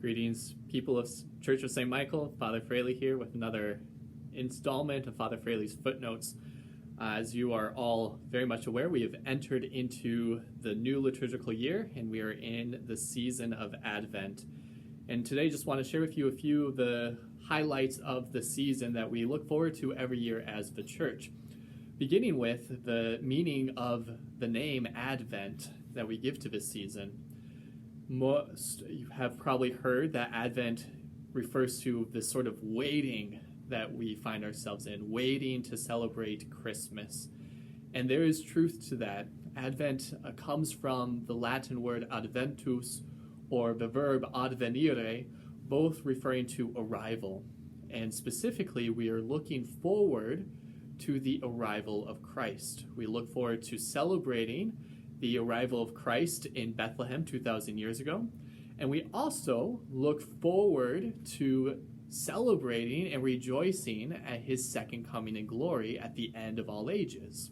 Greetings, people of Church of St. Michael. Father Froehle here with another installment of Father Froehle's Footnotes. As you are all very much aware, we have entered into the new liturgical year, and we are in the season of Advent. And today, just want to share with you a few of the highlights of the season that we look forward to every year as the Church. Beginning with the meaning of the name Advent that we give to this season. Most you have probably heard that Advent refers to this sort of waiting that we find ourselves in, waiting to celebrate Christmas. And there is truth to that. Advent comes from the Latin word adventus, or the verb advenire, both referring to arrival. And specifically, we are looking forward to the arrival of Christ. We look forward to celebrating the arrival of Christ in Bethlehem 2,000 years ago. And we also look forward to celebrating and rejoicing at his second coming in glory at the end of all ages.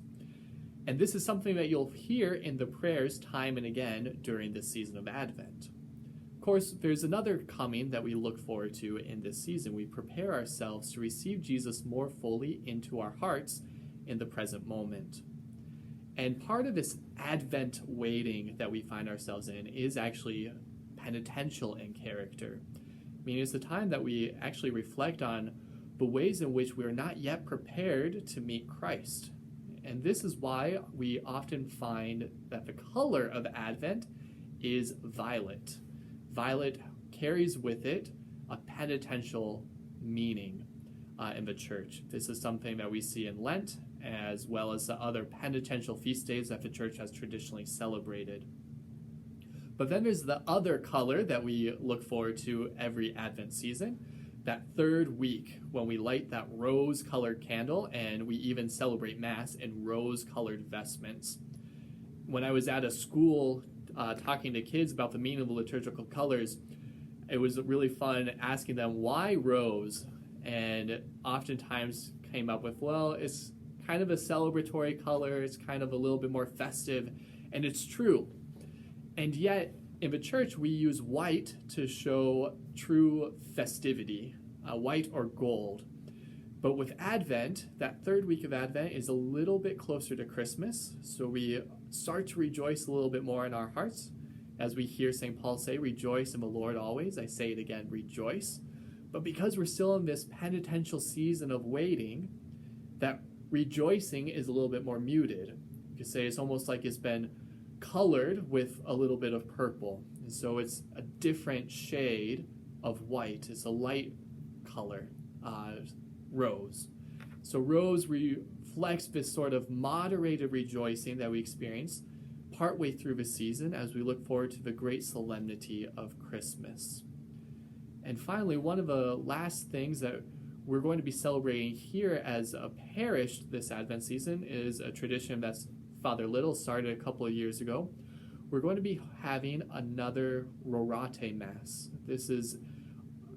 And this is something that you'll hear in the prayers time and again during this season of Advent. Of course, there's another coming that we look forward to in this season. We prepare ourselves to receive Jesus more fully into our hearts in the present moment. And part of this Advent waiting that we find ourselves in is actually penitential in character. Meaning it's the time that we actually reflect on the ways in which we are not yet prepared to meet Christ. And this is why we often find that the color of Advent is violet. Violet carries with it a penitential meaning in the Church. This is something that we see in Lent, as well as the other penitential feast days that the Church has traditionally celebrated. But then there's the other color that we look forward to every Advent season, that third week when we light that rose-colored candle, and we even celebrate Mass in rose-colored vestments. When I was at a school talking to kids about the meaning of the liturgical colors, it was really fun asking them, why rose? And oftentimes came up with, well, it's kind of a celebratory color, it's kind of a little bit more festive, and it's true. And yet, in the Church, we use white to show true festivity, white or gold. But with Advent, that third week of Advent is a little bit closer to Christmas, so we start to rejoice a little bit more in our hearts. As we hear St. Paul say, rejoice in the Lord always. I say it again, rejoice. But because we're still in this penitential season of waiting, that rejoicing is a little bit more muted. You could say it's almost like it's been colored with a little bit of purple. And so it's a different shade of white. It's a light color, rose. So rose reflects this sort of moderated rejoicing that we experience partway through the season as we look forward to the great solemnity of Christmas. And finally, one of the last things that we're going to be celebrating here as a parish this Advent season is a tradition that's Father Little started a couple of years ago. We're going to be having another Rorate Mass. This is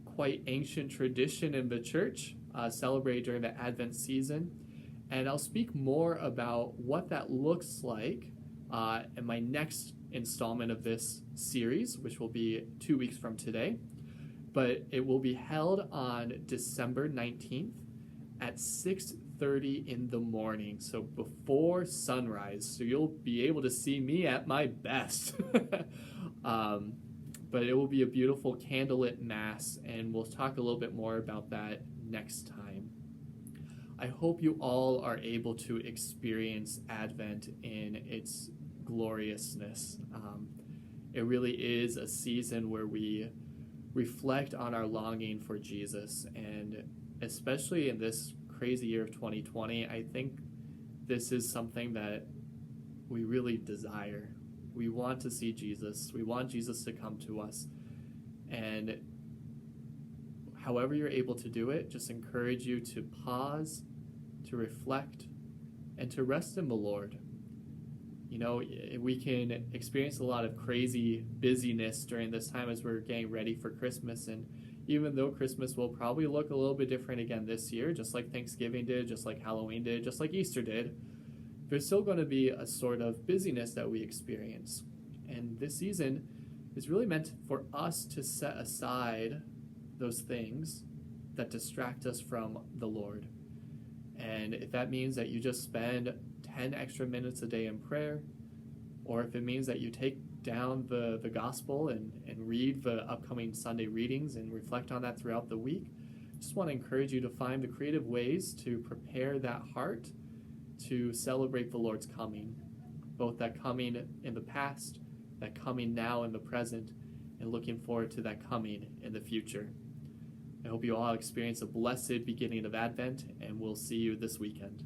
quite ancient tradition in the Church, celebrated during the Advent season. And I'll speak more about what that looks like in my next installment of this series, which will be 2 weeks from today. But it will be held on December 19th at 6:30 in the morning, so before sunrise. So you'll be able to see me at my best. But it will be a beautiful candlelit Mass, and we'll talk a little bit more about that next time. I hope you all are able to experience Advent in its gloriousness. It really is a season where we reflect on our longing for Jesus, and especially in this crazy year of 2020, I think this is something that we really desire. We want to see Jesus. We want Jesus to come to us. And however you're able to do it, just encourage you to pause, to reflect, and to rest in the Lord. You know, we can experience a lot of crazy busyness during this time as we're getting ready for Christmas. And even though Christmas will probably look a little bit different again this year, just like Thanksgiving did, just like Halloween did, just like Easter did, there's still going to be a sort of busyness that we experience. And this season is really meant for us to set aside those things that distract us from the Lord. And if that means that you just spend 10 extra minutes a day in prayer, or if it means that you take down the gospel and read the upcoming Sunday readings and reflect on that throughout the week, I just want to encourage you to find the creative ways to prepare that heart to celebrate the Lord's coming, both that coming in the past, that coming now in the present, and looking forward to that coming in the future. I hope you all experience a blessed beginning of Advent, and we'll see you this weekend.